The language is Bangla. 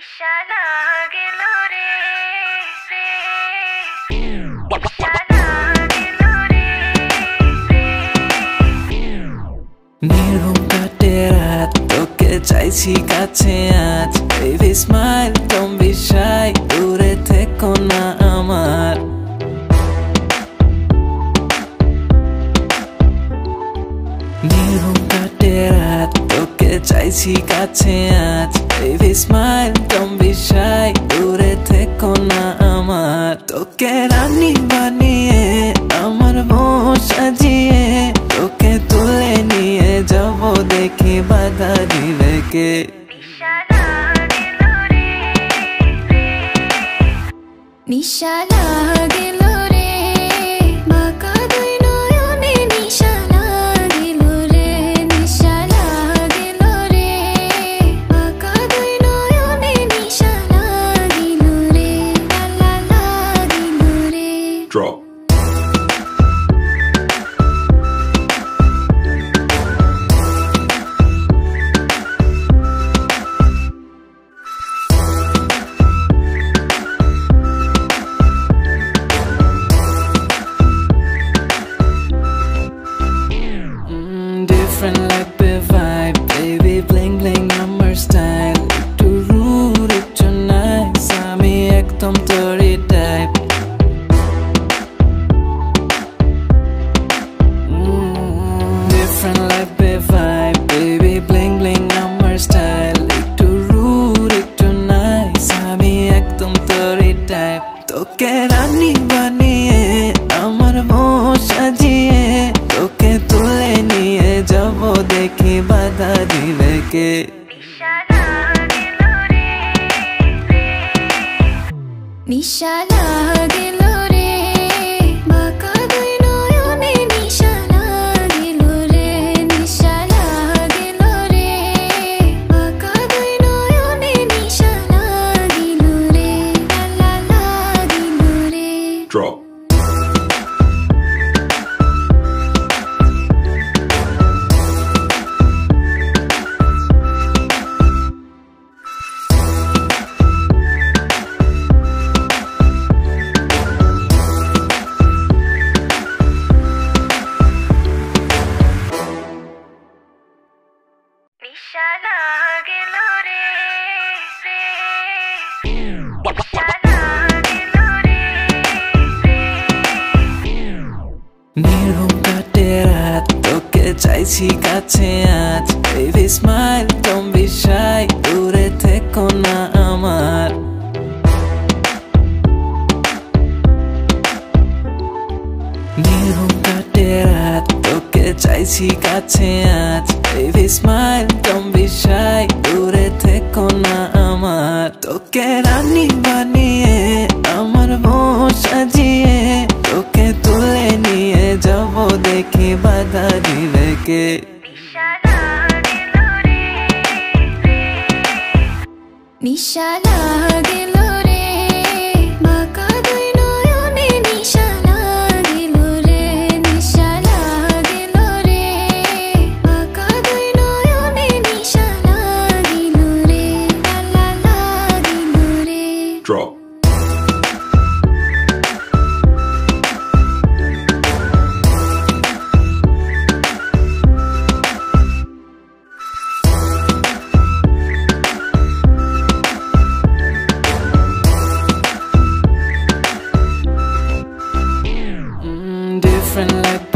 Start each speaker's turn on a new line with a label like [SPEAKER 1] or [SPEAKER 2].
[SPEAKER 1] নিশানা গেল রে রে নিশানা গেল রে রে
[SPEAKER 2] নির্ঘুম কাটে রাত তোকে চাইছি কাছে আজ baby smile don't be shy দূরে থেকো না আমার নির্ঘুম কাটে রাত তোকে চাইছি কাছে আজ baby smile don't be shy দূরে থেকো না আমার তোকে রানী বানিয়ে আমার বউ সাজিয়ে তোকে তুলে নিয়ে যাব দেখি বাধা দিবে কে
[SPEAKER 1] নিশানা গেল রে রে নিশানা গেল রে বাঁকা দুই নয়নে নিশানা গেল রে নিশানা গেল রে বাঁকা দুই নয়নে নিশানা গেল রে লা লা লা গেল রে
[SPEAKER 3] Drop.
[SPEAKER 2] Different like the vibe, baby bling bling আমার style একটু rude একটু nice আমি একদম তোরই type Different like the vibe, baby bling bling আমার style একটু rude একটু nice আমি একদম তোরই type তোকে রানী বানিয়ে আমার বউ সাজিয়ে তোকে তুলে নিয়ে যাব দেখি বাধা দিবে কে
[SPEAKER 1] নিশানা গেল রে রে নিশানা গেল রে বাঁকা দুই নয়নে নিশানা গেল রে নিশানা গেল রে বাঁকা দুই নয়নে নিশানা গেল রে লা লা লা গেল রে
[SPEAKER 3] Drop.
[SPEAKER 1] নিশানা গেল রে রে নিশানা গেল রে রে
[SPEAKER 2] নির্ঘুম কাটে রাত তোকে চাইছি কাছে আজ baby smile don't be shy দূরে থেকো না আমার নির্ঘুম কাটে রাত তোকে চাইছি কাছে আজ baby smile don't be shy দূরে থেকো না আমার তোকে রানী বানিয়ে আমার বউ সাজিয়ে তোকে তুলে নিয়ে যাব দেখি বাধা দিবে কে
[SPEAKER 1] নিশানা গেল রে রে নিশানা গেল রে বাঁকা দুই নয়নে নিশানা গেল রে নিশানা গেল রে বাঁকা দুই নয়নে নিশানা গেল রে লা লা লা গেল রে
[SPEAKER 3] Drop.
[SPEAKER 2] Different like